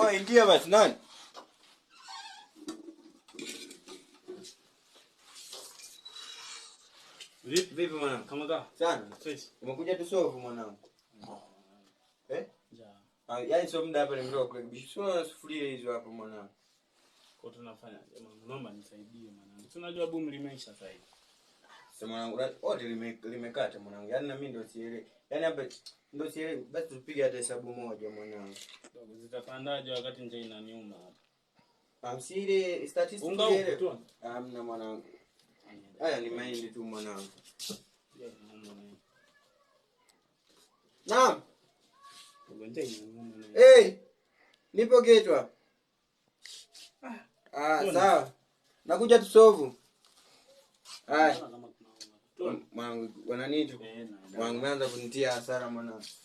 Jamaa ingia basi nani? Vipi mwanangu? Kama ka? Sana. Fresh. Umekuja tusofu mwanangu. Eh? Ja. Yaani sio muda hapa nimetoka kurekebisha. Sio sufuria hizo hapo mwanangu. Kwa tunafanya jamaa, naomba nisaidie mwanangu. Si unajua boom limeisha sasa hivi. Sasa mwanangu, wote limekata mwanangu. Yaani na mimi ndio sielewi. Yaani hapa ndio sielewi. Basi tupige hata hesabu moja mwanangu. Dogo zitapandaje wakati njaa inaniuma hapa? Amsile statistics ile tu. Hamna mwanangu. Haya ni mahindi tu mwanangu. Naam. Nipo getwa. Sawa. Nakuja tusovu. Mwanangu wananiita. Mwanangu ameanza kunitia hasara mwanangu.